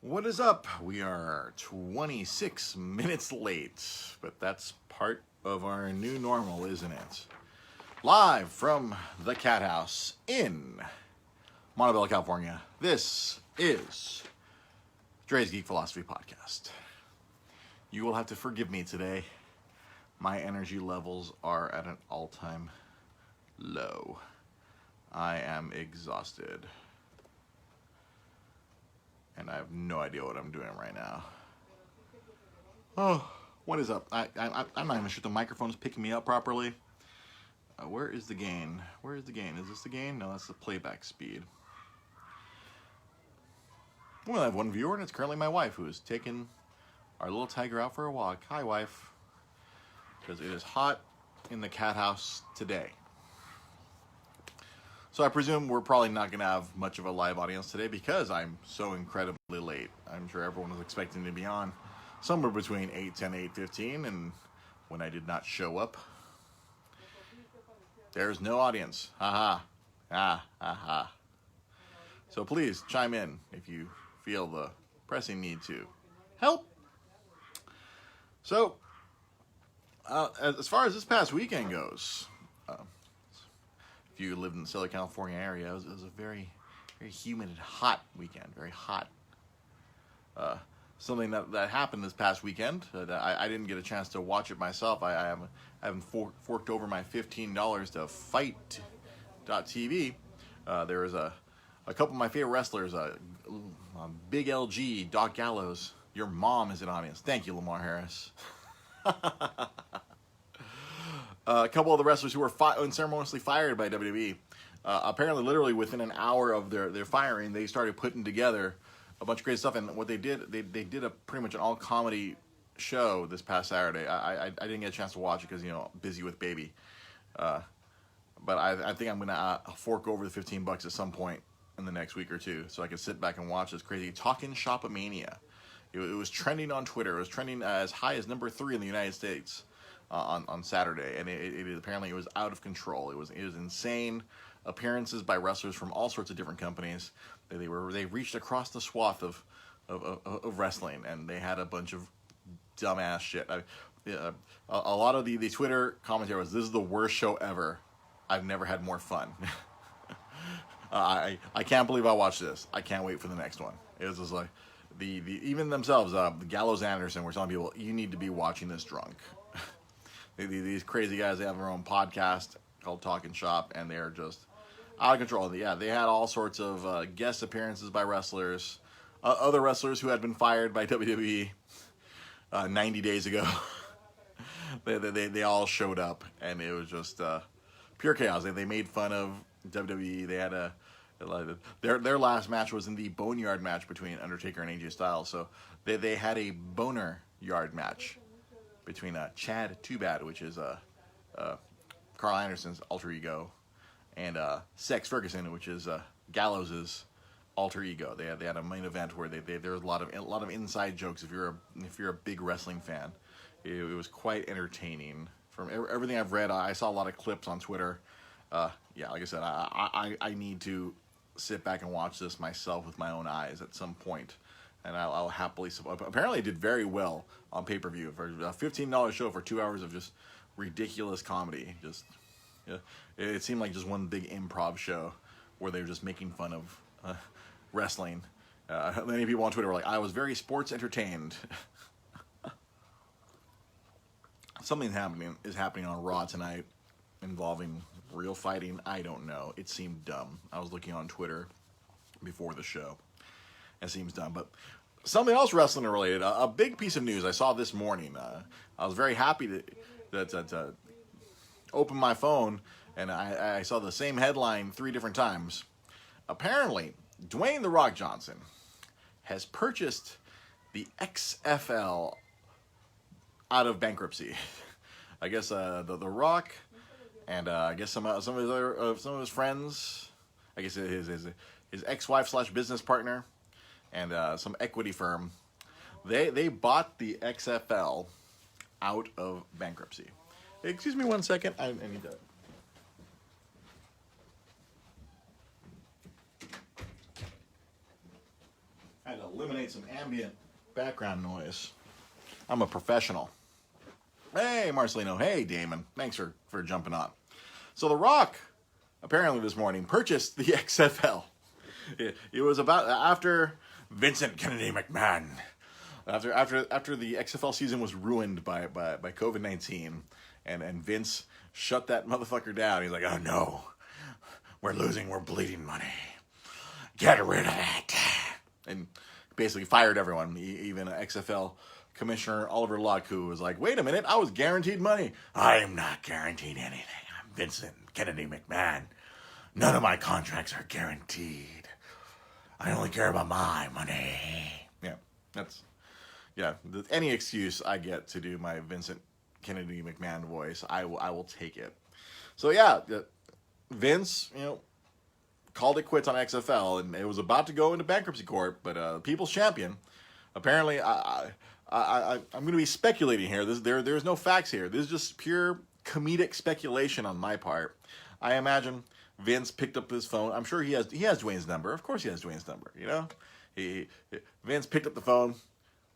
What is up? We are 26 minutes late, but that's part of our new normal, isn't it? Live from the Cat House in Montebello, California, this is Dre's Geek Philosophy Podcast. You will have to forgive me today. My energy levels are at an all-time low. I am exhausted. And I have no idea what I'm doing right now. Oh, what is up? I'm not even sure the microphone is picking me up properly. Where is the gain? Where is the gain? Is this the gain? No, that's the playback speed. Well, I have one viewer, and it's currently my wife, who is taking our little tiger out for a walk. Hi, wife. Because it is hot in the cat house today. So I presume we're probably not going to have much of a live audience today because I'm so incredibly late. I'm sure everyone was expecting to be on somewhere between 8:10, 8:15, and when I did not show up, there's no audience. Ha ha. So please chime in if you feel the pressing need to help. So, as far as this past weekend goes, if you live in the Southern California area, it was a very, very humid and hot weekend. Very hot. Something that happened this past weekend that I didn't get a chance to watch it myself. I haven't forked over my $15 to fight.tv. There was a couple of my favorite wrestlers, Big LG, Doc Gallows. Your mom is an audience. Thank you, Lamar Harris. A couple of the wrestlers who were unceremoniously fired by WWE. Apparently, literally within an hour of their firing, they started putting together a bunch of great stuff. And what they did, they did a pretty much an all-comedy show this past Saturday. I didn't get a chance to watch it because, busy with baby. But I think I'm going to fork over the $15 at some point in the next week or two so I can sit back and watch this crazy TalkNShopAMania. It was trending on Twitter. It was trending as high as number 3 in the United States. On Saturday, and it apparently it was out of control. It was insane appearances by wrestlers from all sorts of different companies. They reached across the swath of wrestling, and they had a bunch of dumbass shit. A lot of the Twitter commentary was, "This is the worst show ever. I've never had more fun." I can't believe I watched this. I can't wait for the next one. It was just like the even themselves, the Gallows and Anderson were telling people, "You need to be watching this drunk." These crazy guys, they have their own podcast called Talk and Shop, and they're just out of control. Yeah, they had all sorts of guest appearances by wrestlers, other wrestlers who had been fired by WWE 90 days ago. they all showed up, and it was just pure chaos. They made fun of WWE. They had their last match was in the Boneyard match between Undertaker and AJ Styles. So they had a boner yard match between Chad Too Bad, which is Carl Anderson's alter ego, and Sex Ferguson, which is Gallows' alter ego. They had a main event where there was a lot of inside jokes. If you're a big wrestling fan, it was quite entertaining. From everything I've read, I saw a lot of clips on Twitter. Yeah, like I said, I need to sit back and watch this myself with my own eyes at some point. And I'll happily support. Apparently, it did very well on pay-per-view for a $15 show for 2 hours of just ridiculous comedy. It seemed like just one big improv show where they were just making fun of wrestling. Many people on Twitter were like, "I was very sports entertained." Something is happening on Raw tonight involving real fighting. I don't know. It seemed dumb. I was looking on Twitter before the show. It seems dumb, but something else wrestling related. A big piece of news I saw this morning. I was very happy to open my phone, and I saw the same headline 3 different times. Apparently, Dwayne "The Rock" Johnson has purchased the XFL out of bankruptcy. I guess the Rock and I guess some of his friends. I guess his ex-wife / business partner. And some equity firm, they bought the XFL out of bankruptcy. Excuse me one second. I need to. I had to eliminate made some ambient background noise. I'm a professional. Hey, Marcelino. Hey, Damon. Thanks for jumping on. So The Rock, apparently this morning, purchased the XFL. It was about after Vincent Kennedy McMahon. After the XFL season was ruined by COVID-19, and Vince shut that motherfucker down. He's like, oh no, we're bleeding money. Get rid of it. And basically fired everyone, even XFL Commissioner Oliver Luck, who was like, wait a minute, I was guaranteed money. I'm not guaranteed anything. I'm Vincent Kennedy McMahon. None of my contracts are guaranteed. I only care about my money. Yeah, any excuse I get to do my Vincent Kennedy McMahon voice, I will take it. So yeah, Vince, called it quits on XFL, and it was about to go into bankruptcy court, but People's Champion, apparently, I'm going to be speculating here. There's no facts here. This is just pure comedic speculation on my part. I imagine Vince picked up his phone. I'm sure he has Dwayne's number. Of course he has Dwayne's number, Vince picked up the phone.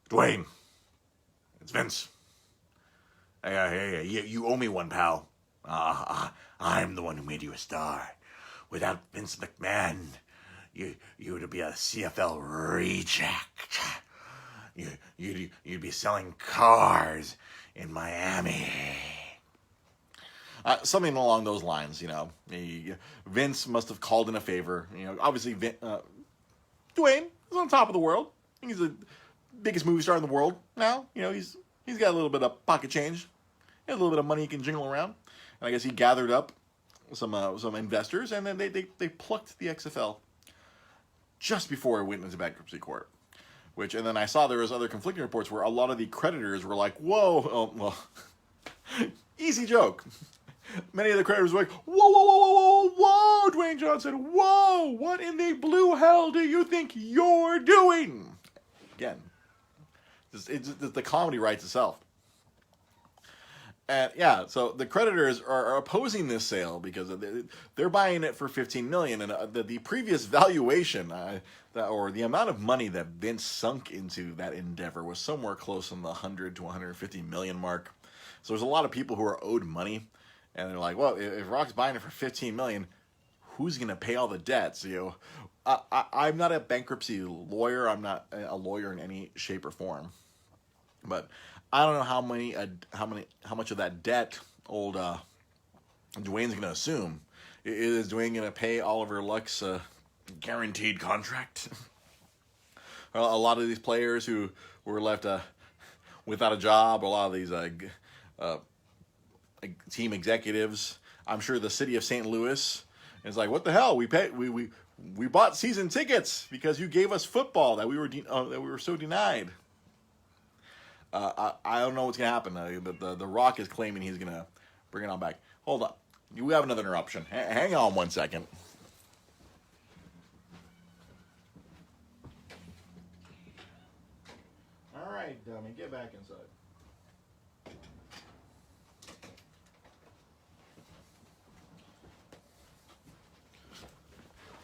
Dwayne, it's Vince. Hey, you owe me one, pal. I'm the one who made you a star. Without Vince McMahon, you would be a CFL reject. You'd be selling cars in Miami. Something along those lines, Vince must have called in a favor. Obviously, Dwayne is on top of the world. He's the biggest movie star in the world now. He's got a little bit of pocket change, a little bit of money he can jingle around. And I guess he gathered up some investors, and then they plucked the XFL just before it went into bankruptcy court. And then I saw there was other conflicting reports where a lot of the creditors were like, whoa, easy joke. Many of the creditors were like, whoa, Dwayne Johnson, whoa, what in the blue hell do you think you're doing? Again, it's the comedy writes itself. And yeah, so the creditors are opposing this sale because they're buying it for $15 million, and the previous valuation, or the amount of money that Vince sunk into that endeavor was somewhere close on the 100 to 150 million mark. So there's a lot of people who are owed money, and they're like, well, if Rock's buying it for $15 million, who's going to pay all the debts? I'm not a bankruptcy lawyer. I'm not a lawyer in any shape or form, but I don't know how much of that debt old Dwayne's going to assume. Is Dwayne going to pay Oliver Luck's guaranteed contract? A lot of these players who were left without a job, a lot of these team executives. I'm sure the city of St. Louis is like, what the hell? We bought season tickets because you gave us football that we were so denied. I don't know what's gonna happen. The Rock is claiming he's gonna bring it on back. Hold on, we have another interruption. Hang on 1 second. All right, dummy, get back inside.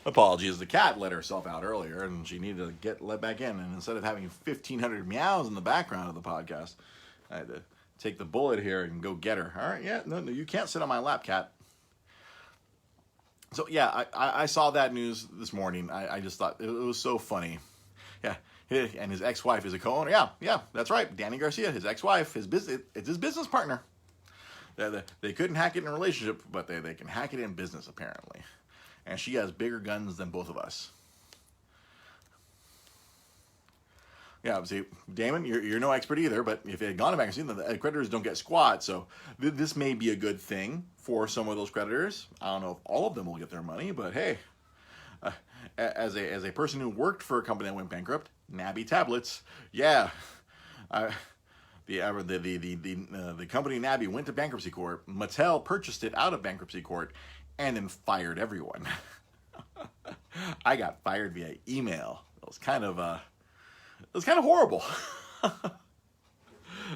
Apologies, the cat let herself out earlier, and she needed to get let back in. And instead of having 1,500 meows in the background of the podcast, I had to take the bullet here and go get her. All right, yeah, no, you can't sit on my lap, cat. So yeah, I saw that news this morning. I just thought it was so funny. Yeah, and his ex-wife is a co-owner. Yeah, that's right. Danny Garcia, his ex-wife, it's his business partner. They couldn't hack it in a relationship, but they can hack it in business apparently. And she has bigger guns than both of us. Yeah, see, Damon, you're no expert either, but if it had gone to bankruptcy, the creditors don't get squat, so this may be a good thing for some of those creditors. I don't know if all of them will get their money, but hey, as a person who worked for a company that went bankrupt, Nabby Tablets, yeah, the company Nabby went to bankruptcy court. Mattel purchased it out of bankruptcy court, and then fired everyone. I got fired via email. It was kind of horrible.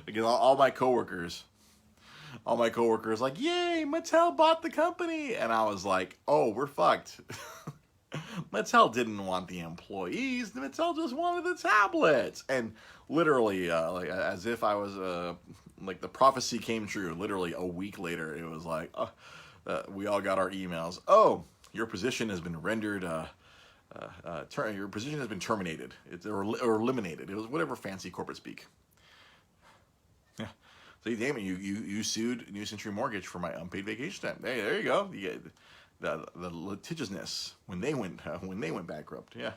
Because all my coworkers like, yay, Mattel bought the company, and I was like, oh, we're fucked. Mattel didn't want the employees. Mattel just wanted the tablets. And literally, like as if I was like the prophecy came true. Literally a week later, it was like we all got our emails. Oh, your position has been rendered. Your position has been terminated. Or eliminated. It was whatever fancy corporate speak. Yeah. So damn it, you sued New Century Mortgage for my unpaid vacation time. Hey, there you go. You get the litigiousness when they went bankrupt. Yeah.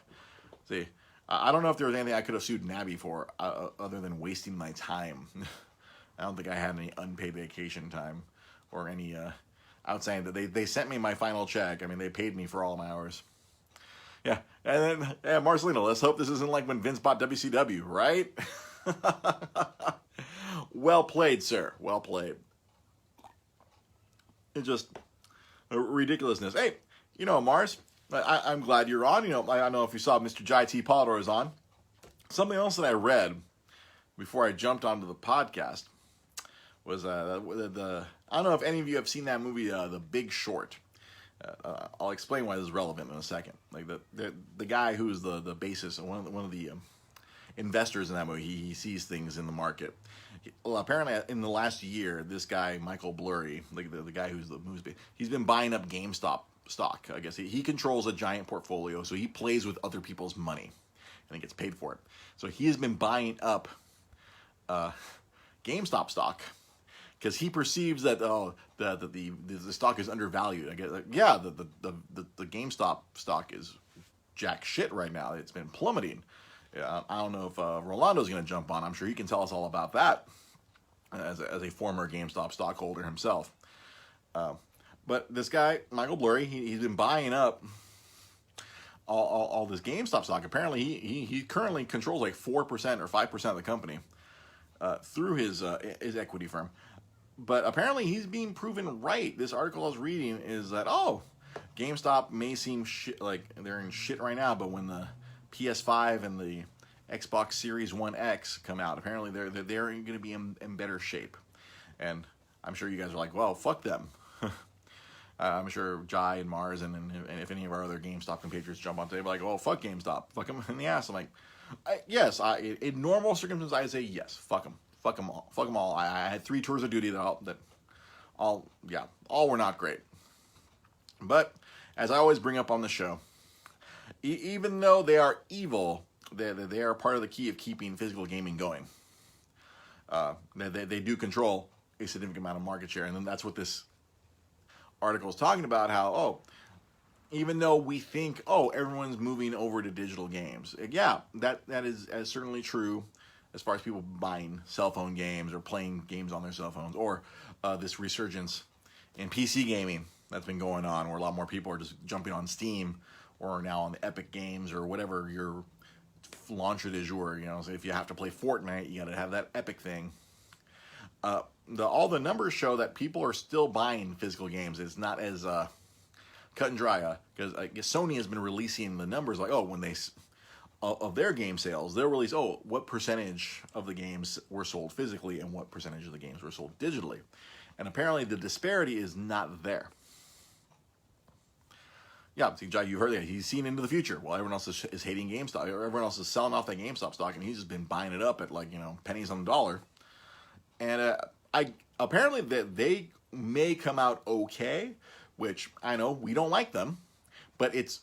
See, I don't know if there was anything I could have sued Nabby for other than wasting my time. I don't think I had any unpaid vacation time or any outstanding. They sent me my final check. I mean, they paid me for all my hours. Yeah, and then Marcelino, let's hope this isn't like when Vince bought WCW, right? Well played, sir. Well played. It's just ridiculousness. Hey, Mars, I'm glad you're on. I don't know if you saw Mr. Jai T. Polidor is on. Something else that I read before I jumped onto the podcast was I don't know if any of you have seen that movie, The Big Short. I'll explain why this is relevant in a second. Like the guy who's the basis, one of the investors in that movie, he sees things in the market. Well, apparently in the last year, this guy Michael Blurry, the guy who's the movie's, he's been buying up GameStop stock. I guess he controls a giant portfolio, so he plays with other people's money, and he gets paid for it. So he has been buying up GameStop stock because he perceives that the stock is undervalued. I guess the GameStop stock is jack shit right now. It's been plummeting. Yeah, I don't know if Rolando's going to jump on. I'm sure he can tell us all about that as a former GameStop stockholder himself. But this guy, Michael Blurry, he's been buying up all this GameStop stock. Apparently, he currently controls like 4% or 5% of the company through his equity firm. But apparently, he's being proven right. This article I was reading is that, GameStop may seem like they're in shit right now, but when the PS5 and the Xbox Series One X come out, apparently they're going to be in better shape. And I'm sure you guys are like, well, fuck them. I'm sure Jai and Mars and if any of our other GameStop compatriots jump on today, like, oh, fuck GameStop, fuck them in the ass. I'm like, yes, in normal circumstances, I say yes, fuck them all. I had 3 tours of duty that all were not great. But as I always bring up on the show, even though they are evil, they are part of the key of keeping physical gaming going. They do control a significant amount of market share, and then that's what this article is talking about. How even though we think everyone's moving over to digital games, that is certainly true as far as people buying cell phone games or playing games on their cell phones, or this resurgence in PC gaming that's been going on, where a lot more people are just jumping on Steam or now on the Epic Games or whatever your launcher du jour. So if you have to play Fortnite, you got to have that Epic thing. All the numbers show that people are still buying physical games. It's not as cut and dry, because I guess Sony has been releasing the numbers like, when they of their game sales, they'll release what percentage of the games were sold physically and what percentage of the games were sold digitally, and apparently the disparity is not there. Yeah, see, Jai, you heard that. He's seen into the future. Well, everyone else is hating GameStop. Everyone else is selling off that GameStop stock, and he's just been buying it up at pennies on the dollar. And apparently that they may come out okay, which I know we don't like them, but it's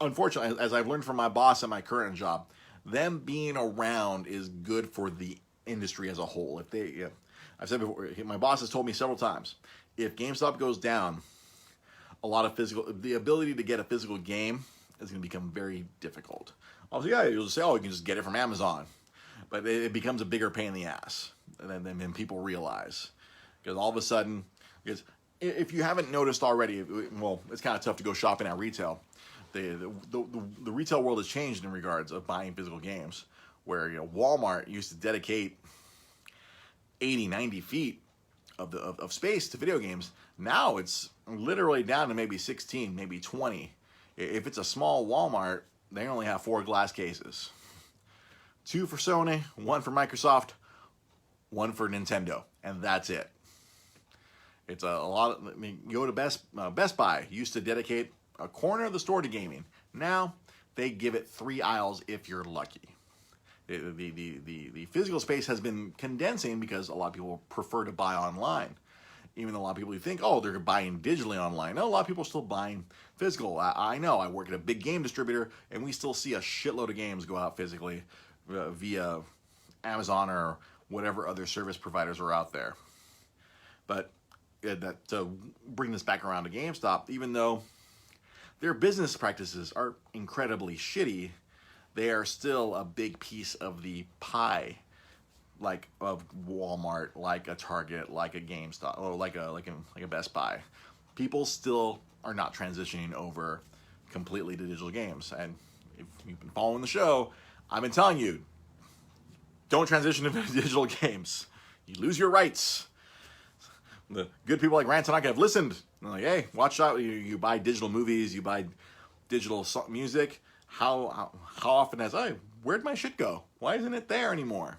unfortunately, as I've learned from my boss at my current job, them being around is good for the industry as a whole. I've said before, my boss has told me several times, if GameStop goes down, the ability to get a physical game is going to become very difficult. Obviously, you'll just say, you can just get it from Amazon. But it becomes a bigger pain in the ass than people realize. Because all of a sudden, because if you haven't noticed already, it's kind of tough to go shopping at retail. The retail world has changed in regards of buying physical games, where Walmart used to dedicate 80, 90 feet of space to video games. Now it's literally down to maybe 16, maybe 20. If it's a small Walmart, they only have 4 glass cases. 2 for Sony, 1 for Microsoft, 1 for Nintendo, and that's it. It's a lot. You go to Best Buy used to dedicate a corner of the store to gaming. Now they give it 3 aisles if you're lucky. The physical space has been condensing because a lot of people prefer to buy online. Even though a lot of people think, oh, they're buying digitally online. No, a lot of people are still buying physical. I know. I work at a big game distributor, and we still see a shitload of games go out physically via Amazon or whatever other service providers are out there. But to bring this back around to GameStop, even though their business practices are incredibly shitty, they are still a big piece of the pie, like of Walmart, like a Target, like a GameStop, or like a Best Buy. People still are not transitioning over completely to digital games. And if you've been following the show, I've been telling you, don't transition to digital games. You lose your rights. The good people like Rant Tanaka have listened. They're like, hey, watch out. You buy digital movies, you buy digital music. How often where'd my shit go? Why isn't it there anymore?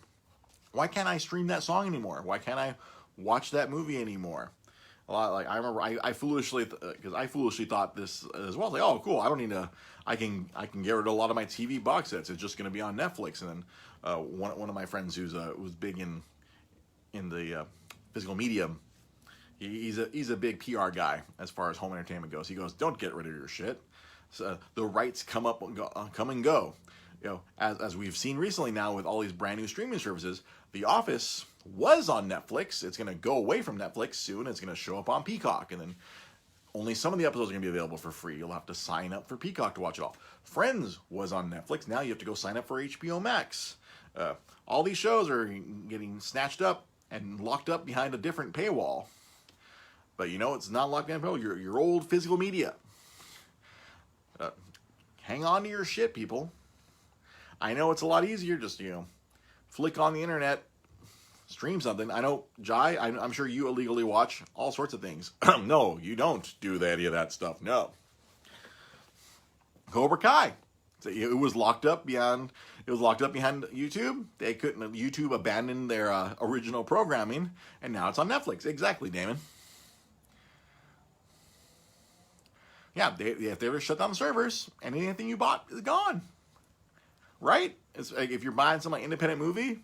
Why can't I stream that song anymore? Why can't I watch that movie anymore? A lot, like I remember, I foolishly thought this as well. Like, oh, cool. I don't need to. I can get rid of a lot of my TV box sets. It's just going to be on Netflix. And then one of my friends who's big in the physical medium, he's a big PR guy as far as home entertainment goes. He goes, don't get rid of your shit. So the rights come and go. You know, as we've seen recently now with all these brand new streaming services, The Office was on Netflix. It's going to go away from Netflix soon. It's going to show up on Peacock, and then only some of the episodes are going to be available for free. You'll have to sign up for Peacock to watch it all. Friends was on Netflix. Now you have to go sign up for HBO Max. All these shows are getting snatched up and locked up behind a different paywall. But you know, it's not locked behind a paywall. Your old physical media. Hang on to your shit, people. I know it's a lot easier just, flick on the internet, stream something. I know, Jai, I'm sure you illegally watch all sorts of things. No, you don't do any of that stuff. No. Cobra Kai. It was locked up behind YouTube. YouTube abandoned their original programming, and now it's on Netflix. Exactly, Damon. Yeah, if they ever shut down the servers, anything you bought is gone. Right? It's like if you're buying some independent movie,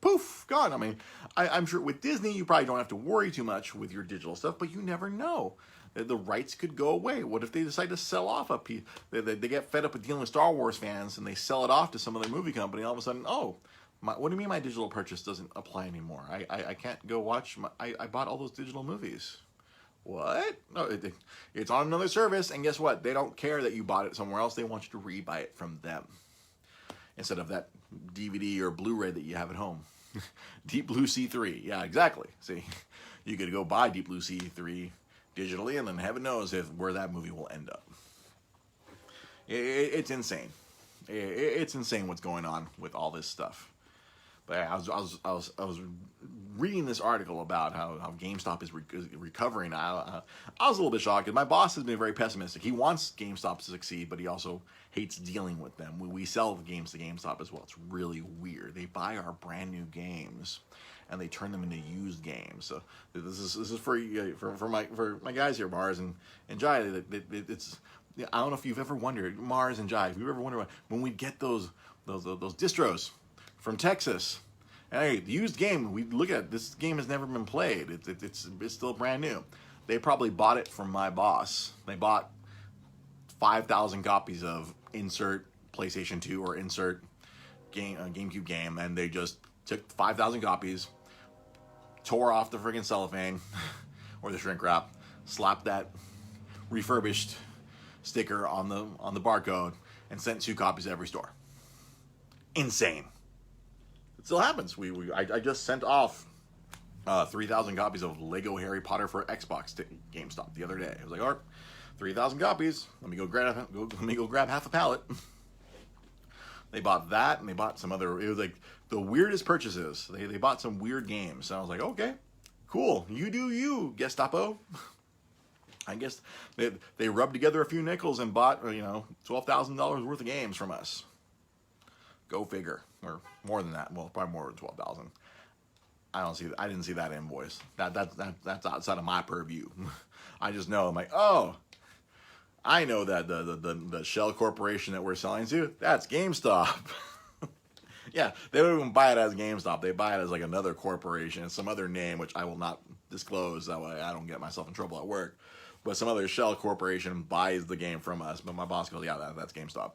poof, gone. I mean, I'm sure with Disney, you probably don't have to worry too much with your digital stuff, but you never know. The rights could go away. What if they decide to sell off a piece? They get fed up with dealing with Star Wars fans, and they sell it off to some other movie company. All of a sudden, what do you mean my digital purchase doesn't apply anymore? I can't go watch. I bought all those digital movies. What? No, it's on another service, and guess what? They don't care that you bought it somewhere else. They want you to re-buy it from them instead of that DVD or Blu-ray that you have at home. Deep Blue C3. Yeah, exactly. See, you could go buy Deep Blue C3 digitally, and then heaven knows where that movie will end up. It's insane. It's insane what's going on with all this stuff. But I was reading this article about how GameStop is recovering. I was a little bit shocked, because my boss has been very pessimistic. He wants GameStop to succeed, but he also hates dealing with them. We sell the games to GameStop as well. It's really weird. They buy our brand new games and they turn them into used games. So this is for my guys here, Mars and Jai. It's, I don't know if you've ever wondered, Mars and Jai, if you've ever wondered when we get those distros from Texas. And hey, the used game, we look at it, this game has never been played. It's still brand new. They probably bought it from my boss. They bought 5,000 copies of insert PlayStation 2 or insert GameCube game, and they just took 5,000 copies, tore off the friggin' cellophane or the shrink wrap, slapped that refurbished sticker on the barcode, and sent 2 copies to every store. Insane. It still happens. I just sent off 3,000 copies of Lego Harry Potter for Xbox to GameStop the other day. I was like, all right, 3,000 copies. Let me go grab half a pallet. They bought that, and they bought some other. It was like the weirdest purchases. They bought some weird games. And I was like, okay, cool. You do you, Gestapo. I guess they rubbed together a few nickels and bought $12,000 worth of games from us. Go figure, or more than that. Well, probably more than 12,000. I didn't see that invoice. That's outside of my purview. I just know I'm like, oh, I know that the shell corporation that we're selling to, that's GameStop. Yeah, they don't even buy it as GameStop. They buy it as like another corporation, some other name, which I will not disclose. That way I don't get myself in trouble at work. But some other shell corporation buys the game from us. But my boss goes, yeah, that's GameStop.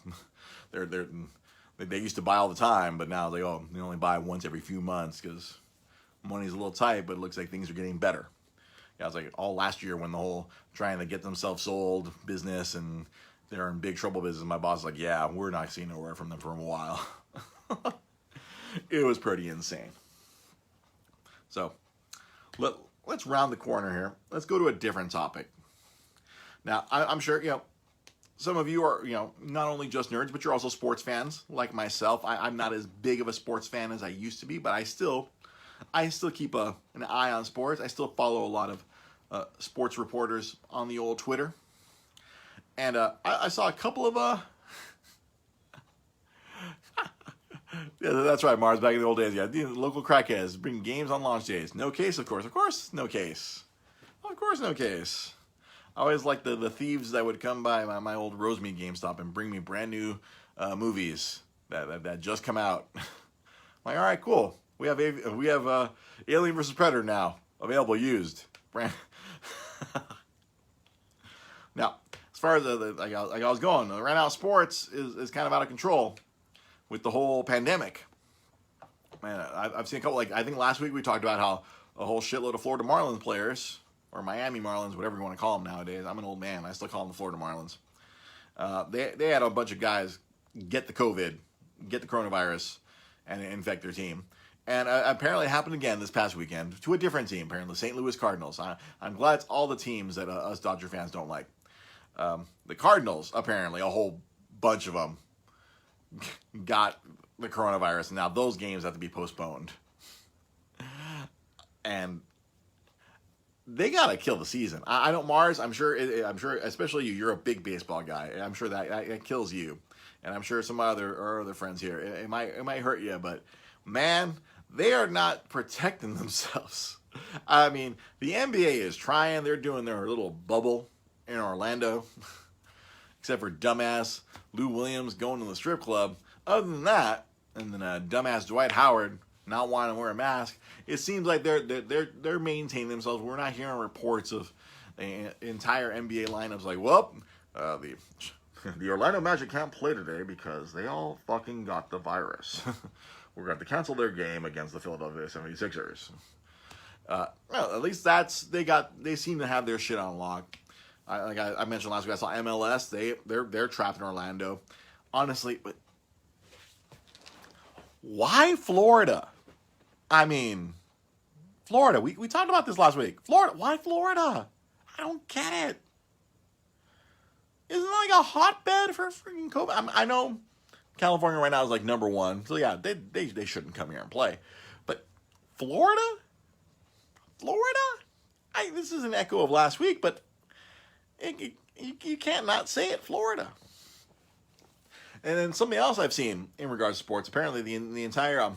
They used to buy all the time, but now they only buy once every few months because money's a little tight, but it looks like things are getting better. Yeah, it was like all last year when the whole trying to get themselves sold business and they're in big trouble business. My boss was like, yeah, we're not seeing no word from them for a while. It was pretty insane. So let's round the corner here. Let's go to a different topic. Now, I'm sure, some of you are, not only just nerds, but you're also sports fans like myself. I'm not as big of a sports fan as I used to be, but I still keep an eye on sports. I still follow a lot of sports reporters on the old Twitter. And I saw a couple of... Yeah, that's right, Mars. Back in the old days, yeah, the local crackheads bring games on launch days. No case, of course. Of course, no case. Of course, no case. I always liked the thieves that would come by my old Rosemead GameStop and bring me brand new movies that just come out. Like, all right, cool. We have Alien vs. Predator now available used. Now, as far as like I was going, right now sports is kind of out of control with the whole pandemic. Man, I've seen a couple, I think last week we talked about how a whole shitload of Florida Marlins players, or Miami Marlins, whatever you want to call them nowadays. I'm an old man. I still call them the Florida Marlins. They had a bunch of guys get the COVID, get the coronavirus, and infect their team. And apparently it happened again this past weekend to a different team, apparently the St. Louis Cardinals. I'm glad it's all the teams that us Dodger fans don't like. The Cardinals, apparently, a whole bunch of them got the coronavirus. Now those games have to be postponed. And they gotta kill the season. I don't, Mars. I'm sure, especially you're a big baseball guy. I'm sure that kills you, and I'm sure some other friends here. It might hurt you, but man, they are not protecting themselves. I mean, the NBA is trying. They're doing their little bubble in Orlando, except for dumbass Lou Williams going to the strip club. Other than that, and then dumbass Dwight Howard not wanting to wear a mask, it seems like they're maintaining themselves. We're not hearing reports of the entire NBA lineups like, well, the Orlando Magic can't play today because they all fucking got the virus. We're going to have to cancel their game against the Philadelphia 76ers. Well, at least they seem to have their shit on lock. I mentioned last week, I saw MLS. They're trapped in Orlando. Honestly, but why Florida? I mean, Florida. We talked about this last week. Florida. Why Florida? I don't get it. Isn't it like a hotbed for freaking COVID? I know California right now is like number one. So yeah, they shouldn't come here and play. But Florida? This is an echo of last week, but you can't not say it, Florida. And then something else I've seen in regards to sports, apparently the entire, I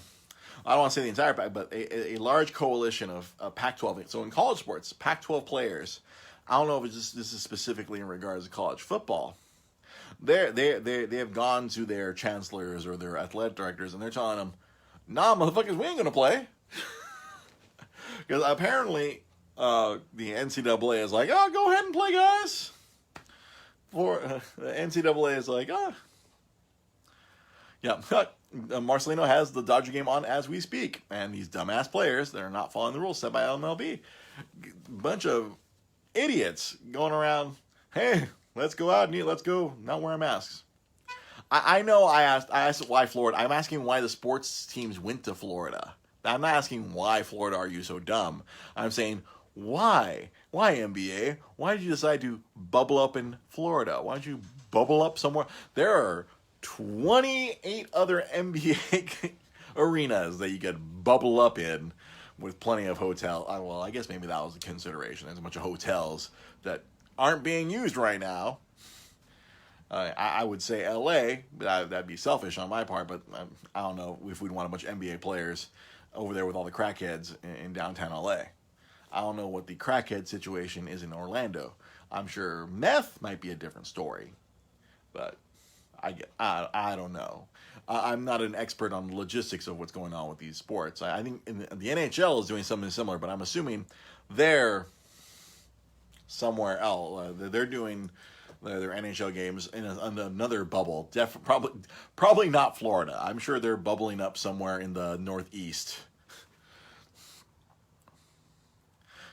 don't want to say the entire, but a large coalition of Pac-12. So in college sports, Pac-12 players, I don't know if this is specifically in regards to college football. They have gone to their chancellors or their athletic directors, and they're telling them, nah, motherfuckers, we ain't going to play. Because apparently the NCAA is like, oh, go ahead and play, guys. The NCAA is like, yeah, Marcelino has the Dodger game on as we speak. And these dumbass players that are not following the rules set by MLB, bunch of idiots going around, hey, let's go out and let's go not wearing masks. I know I asked why Florida. I'm asking why the sports teams went to Florida. I'm not asking why Florida are you so dumb. I'm saying why? Why NBA? Why did you decide to bubble up in Florida? Why don't you bubble up somewhere? There are 28 other NBA arenas that you could bubble up in with plenty of hotel. Well, I guess maybe that was a consideration. There's a bunch of hotels that aren't being used right now. I would say LA, but that'd be selfish on my part, but I don't know if we'd want a bunch of NBA players over there with all the crackheads in downtown LA. I don't know what the crackhead situation is in Orlando. I'm sure meth might be a different story, but I don't know. I'm not an expert on the logistics of what's going on with these sports. I think the NHL is doing something similar, but I'm assuming they're somewhere else. They're doing their NHL games in another bubble. Probably not Florida. I'm sure they're bubbling up somewhere in the Northeast.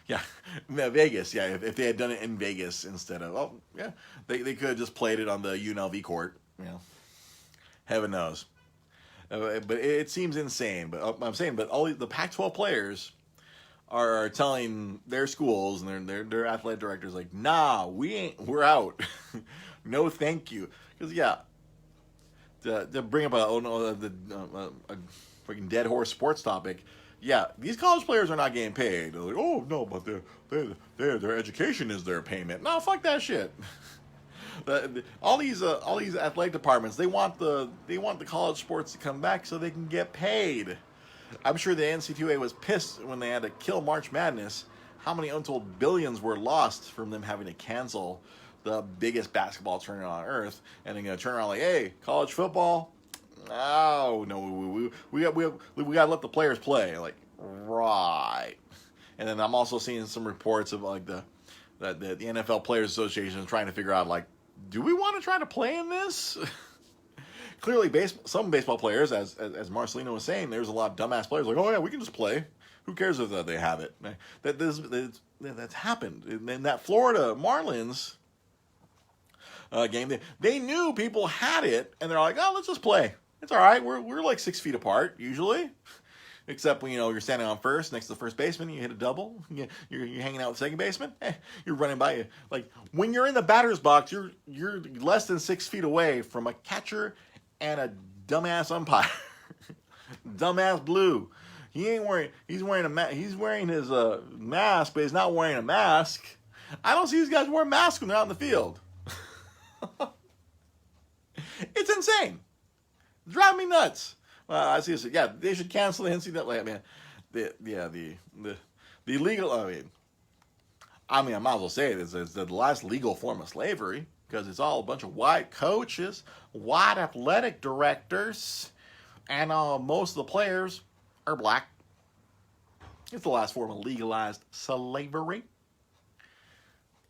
Yeah, Vegas. Yeah, if they had done it in Vegas instead of, they could have just played it on the UNLV court. Heaven knows. But it seems insane. But I'm saying, but all the Pac-12 players are telling their schools and their athletic directors like, nah, we're out. No, thank you. Because to bring up a freaking dead horse sports topic. Yeah, these college players are not getting paid. They're like, oh no, but their education is their payment. No, fuck that shit. All these athletic departments, they want the college sports to come back so they can get paid. I'm sure the NCAA was pissed when they had to kill March Madness. How many untold billions were lost from them having to cancel the biggest basketball tournament on earth, and then gonna turn around like, hey, college football. Oh no, we got to let the players play. Like, right. And then I'm also seeing some reports of like the NFL Players Association is trying to figure out like, do we want to try to play in this? Clearly, some baseball players, as Marcelino was saying, there's a lot of dumbass players like, oh yeah, we can just play. Who cares if they have it? That's happened in that Florida Marlins game. They knew people had it, and they're like, oh, let's just play. It's all right. We're like 6 feet apart usually, except when you're standing on first next to the first baseman. You hit a double. You're hanging out with the second baseman. You're running by you. Like when you're in the batter's box, you're less than 6 feet away from a catcher and a dumbass umpire. Dumbass Blue. He's wearing his mask, but he's not wearing a mask. I don't see these guys wearing masks when they're out in the field. It's insane. Drive me nuts. I see this. Yeah, they should cancel the NCAA. Man, the illegal. I might as well say it. It's the last legal form of slavery because it's all a bunch of white coaches, white athletic directors, and most of the players are black. It's the last form of legalized slavery.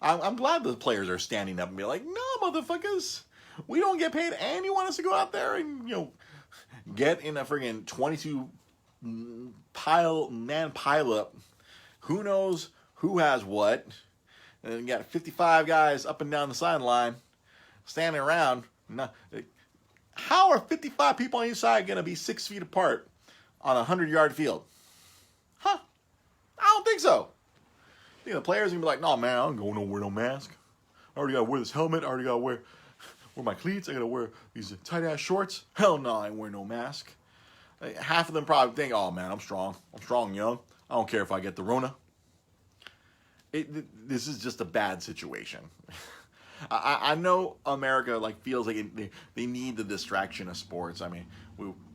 I'm glad the players are standing up and be like, no, motherfuckers, we don't get paid, and you want us to go out there and get in a friggin' 22 man pile up. Who knows who has what? And then you got 55 guys up and down the sideline standing around. How are 55 people on each side going to be 6 feet apart on a 100-yard field? Huh? I don't think so. I think the players are going to be like, no, man, I don't go nowhere, no mask. I already got to wear this helmet. I already got to wear my cleats. I got to wear these tight-ass shorts. Hell no, I ain't wearing no mask. Half of them probably think, oh, man, I'm strong. I'm strong, young. I don't care if I get the Rona. This is just a bad situation. I know America feels like they need the distraction of sports. I mean,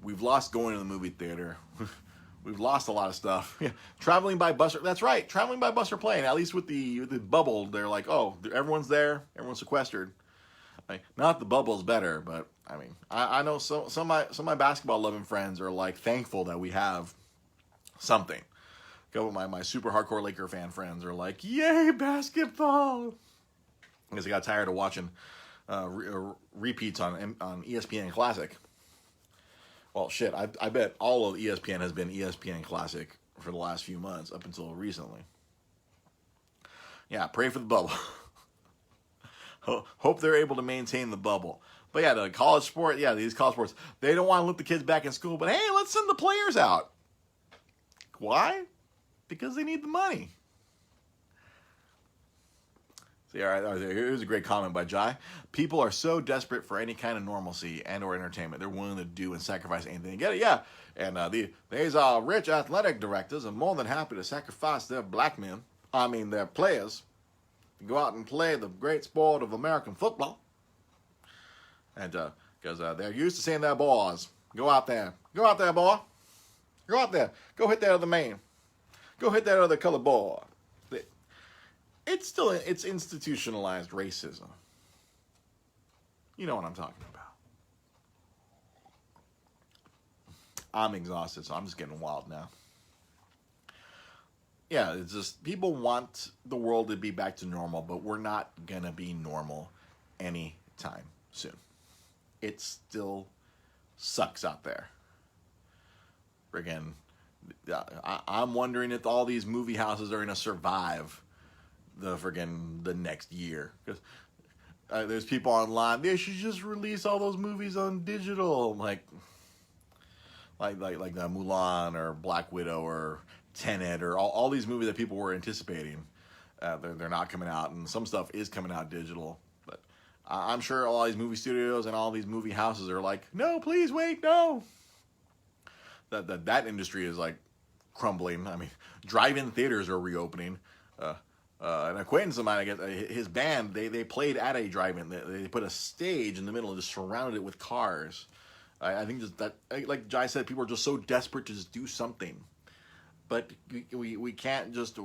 we've lost going to the movie theater. We've lost a lot of stuff. Yeah. Traveling by bus. That's right. Traveling by bus or plane. At least with the bubble, they're like, oh, everyone's there. Everyone's sequestered. Not the bubble's better, but I mean, I know some of my basketball loving friends are thankful that we have something. A couple of my super hardcore Laker fan friends are like, yay, basketball. Because I got tired of watching repeats on ESPN Classic. Well, shit, I bet all of ESPN has been ESPN Classic for the last few months, up until recently. Yeah, pray for the bubble. Hope they're able to maintain the bubble. But yeah, the college sport, these college sports, they don't want to let the kids back in school, but hey, let's send the players out. Why? Because they need the money. See, all right, here's a great comment by Jai. People are so desperate for any kind of normalcy and or entertainment. They're willing to do and sacrifice anything to get it. Yeah, and these rich athletic directors are more than happy to sacrifice their their players, to go out and play the great sport of American football. And because they're used to seeing their boys go out there, boy, go out there, go hit that other man, go hit that other colored boy. it's institutionalized racism. You know what I'm talking about. I'm exhausted, so I'm just getting wild now. Yeah, it's just people want the world to be back to normal, but we're not gonna be normal anytime soon. It still sucks out there. Friggin', I'm wondering if all these movie houses are gonna survive the next year. Because there's people online. They should just release all those movies on digital, like the Mulan or Black Widow or Tenet or all these movies that people were anticipating. They're not coming out, and some stuff is coming out digital. But I'm sure all these movie studios and all these movie houses are like, no, please wait, no. That industry is like crumbling. I mean, drive-in theaters are reopening. An acquaintance of mine, I guess, his band, they played at a drive-in. They put a stage in the middle and just surrounded it with cars. I think just that, like Jai said, people are just so desperate to just do something. But we can't just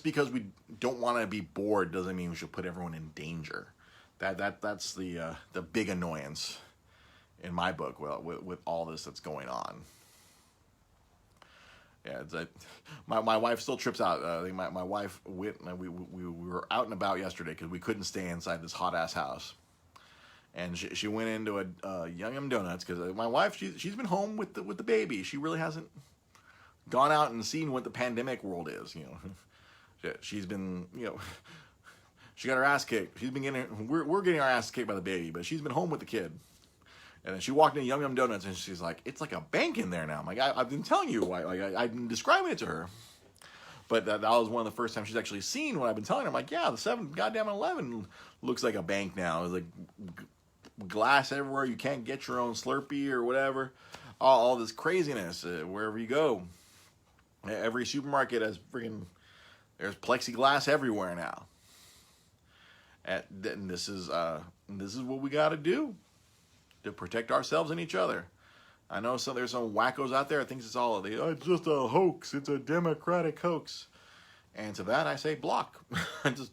because we don't want to be bored doesn't mean we should put everyone in danger. That's the big annoyance in my book. Well, with all this that's going on. Yeah, it's like my wife still trips out. I think my wife we were out and about yesterday because we couldn't stay inside this hot ass house, and she went into a Yum Donuts because my wife she's been home with the baby. She really hasn't gone out and seen what the pandemic world is. She's been she got her ass kicked. She's been we're getting our ass kicked by the baby, but she's been home with the kid. And then she walked into Yum Donuts and she's like, it's like a bank in there now. I'm like, I've been telling you, I've been describing it to her. But that was one of the first times she's actually seen what I've been telling her. I'm like, yeah, the 7-Eleven looks like a bank now. It's like glass everywhere. You can't get your own Slurpee or whatever. All this craziness wherever you go. Every supermarket has there's plexiglass everywhere now. And this is what we got to do to protect ourselves and each other. I know there's some wackos out there that thinks it's just a hoax. It's a democratic hoax. And to that I say block. Just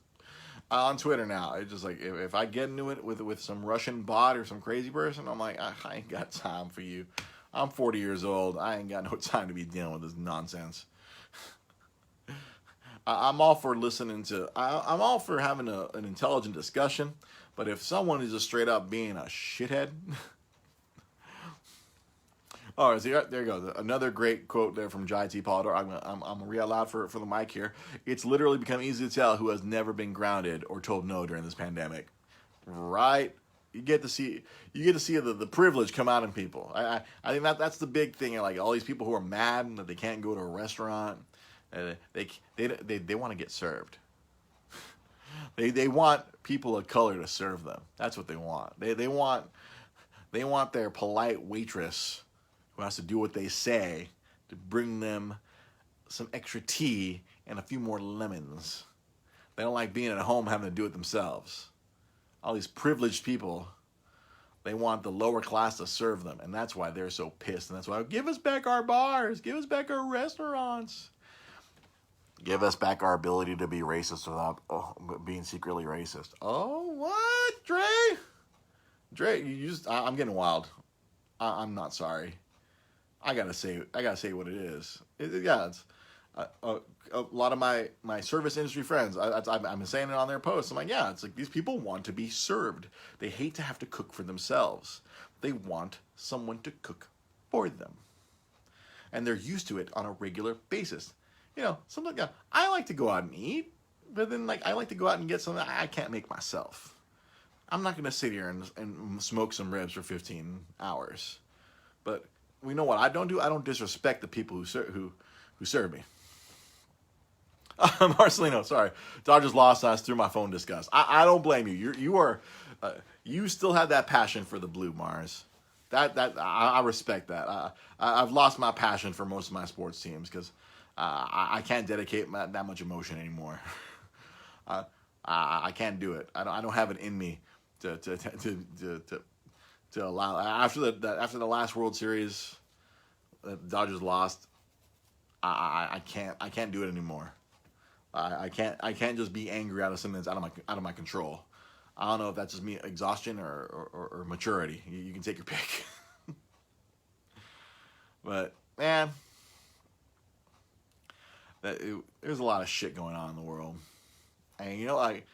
on Twitter now. It's just like if I get into it with some Russian bot or some crazy person, I'm like, I ain't got time for you. I'm 40 years old. I ain't got no time to be dealing with this nonsense. I'm all for listening to. I'm all for having an intelligent discussion. But if someone is just straight up being a shithead, all right, so there you go. Another great quote there from Jai T. Polidor. I'm gonna read out loud for the mic here. It's literally become easy to tell who has never been grounded or told no during this pandemic. Right? You get to see the privilege come out in people. I think that's the big thing. Like all these people who are mad that they can't go to a restaurant, they want to get served. They want people of color to serve them. That's what they want. They want their polite waitress who has to do what they say to bring them some extra tea and a few more lemons. They don't like being at home having to do it themselves. All these privileged people, they want the lower class to serve them, and that's why they're so pissed. And that's why give us back our bars, give us back our restaurants. Give us back our ability to be racist without being secretly racist. Oh, what, Dre? Dre, I'm getting wild. I'm not sorry. I gotta say what it is. It's a lot of my service industry friends. I've been saying it on their posts. I'm like, yeah, it's like these people want to be served. They hate to have to cook for themselves. They want someone to cook for them, and they're used to it on a regular basis. Something I like to go out and eat, but then I like to go out and get something I can't make myself. I'm not gonna sit here and smoke some ribs for 15 hours. But we know what I don't do. I don't disrespect the people who serve me. Marcelino, sorry, Dodgers lost. I through my phone disgust. I don't blame you. You still have that passion for the blue, Mars. That I respect that. I've lost my passion for most of my sports teams because. I can't dedicate that much emotion anymore. I can't do it. I don't have it in me to allow. After the last World Series, the Dodgers lost. I can't do it anymore. I can't just be angry out of something that's out of my control. I don't know if that's just me exhaustion or maturity. You can take your pick. But man, there's a lot of shit going on in the world, and like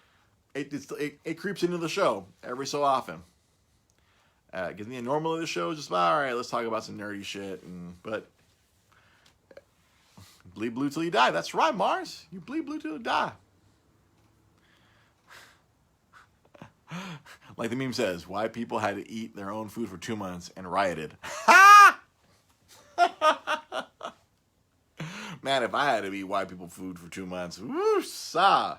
it creeps into the show every so often. Because normally the show is just about, all right, let's talk about some nerdy shit, but bleed blue till you die. That's right, Mars. You bleed blue till you die. Like the meme says, white people had to eat their own food for 2 months and rioted. Man, if I had to eat white people food for 2 months, woo-sah.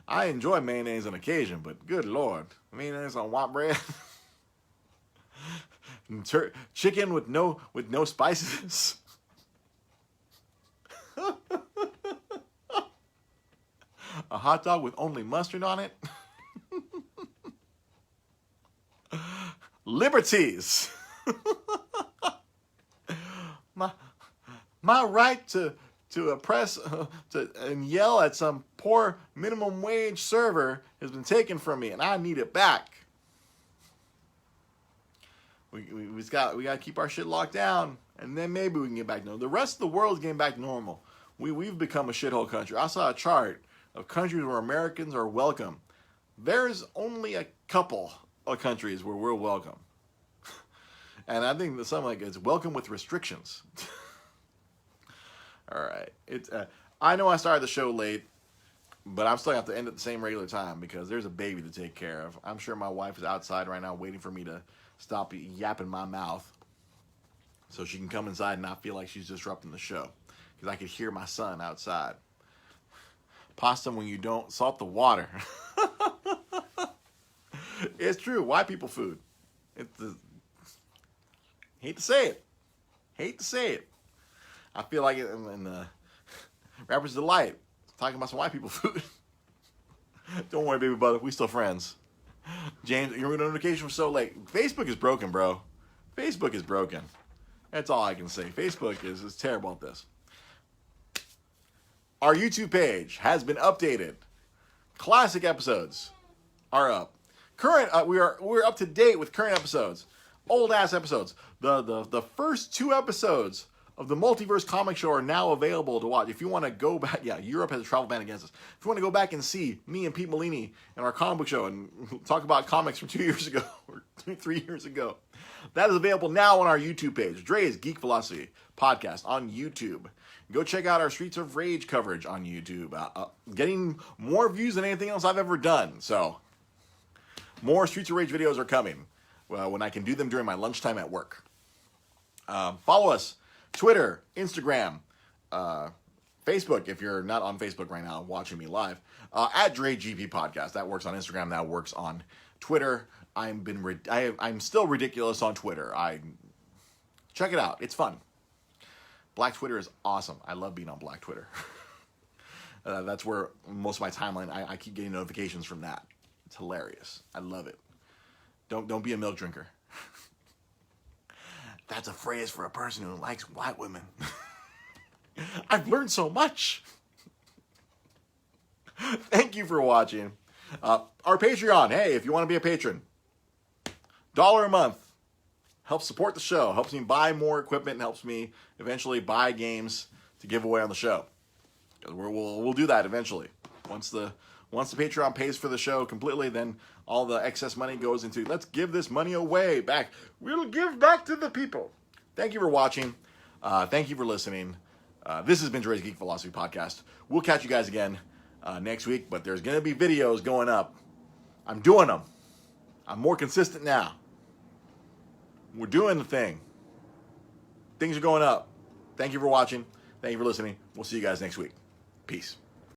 I enjoy mayonnaise on occasion, but good Lord, mayonnaise on white bread, chicken with no spices, a hot dog with only mustard on it, liberties, my right to oppress and yell at some poor minimum wage server has been taken from me, and I need it back. We got to keep our shit locked down, and then maybe we can get back to normal. The rest of the world's getting back to normal. We've become a shithole country. I saw a chart of countries where Americans are welcome. There's only a couple of countries where we're welcome, and I think something like it's welcome with restrictions. All right. I know I started the show late, but I'm still going to have to end at the same regular time because there's a baby to take care of. I'm sure my wife is outside right now waiting for me to stop yapping my mouth so she can come inside and not feel like she's disrupting the show, because I could hear my son outside. Pasta when you don't salt the water. It's true. White people food. Hate to say it. I feel like it in the Rapper's Delight, talking about some white people food. Don't worry, baby brother, we still friends. James, your notification was so late. Facebook is broken, bro. Facebook is broken. That's all I can say. Facebook is terrible at this. Our YouTube page has been updated. Classic episodes are up. We're up to date with current episodes. Old ass episodes. The first 2 episodes of the Multiverse Comic Show are now available to watch. If you want to go back, Europe has a travel ban against us. If you want to go back and see me and Pete Molini and our comic book show and talk about comics from 2 years ago or 3 years ago, that is available now on our YouTube page. Dre's Geek Philosophy Podcast on YouTube. Go check out our Streets of Rage coverage on YouTube. Getting more views than anything else I've ever done. So, more Streets of Rage videos are coming when I can do them during my lunchtime at work. Follow us. Twitter, Instagram, Facebook, if you're not on Facebook right now watching me live, at Dre GP Podcast. That works on Instagram, that works on Twitter. I'm still ridiculous on Twitter. Check it out. It's fun. Black Twitter is awesome. I love being on Black Twitter. That's where most of my timeline, I keep getting notifications from that. It's hilarious. I love it. Don't be a milk drinker. That's a phrase for a person who likes white women. I've learned so much. Thank you for watching. Our Patreon. Hey, if you want to be a patron, $1 a month helps support the show. Helps me buy more equipment and helps me eventually buy games to give away on the show. We'll do that eventually. Once the Patreon pays for the show completely, then all the excess money goes into, let's give this money away back. We'll give back to the people. Thank you for watching. Thank you for listening. This has been Dre's Geek Philosophy Podcast. We'll catch you guys again next week, but there's going to be videos going up. I'm doing them. I'm more consistent now. We're doing the thing. Things are going up. Thank you for watching. Thank you for listening. We'll see you guys next week. Peace.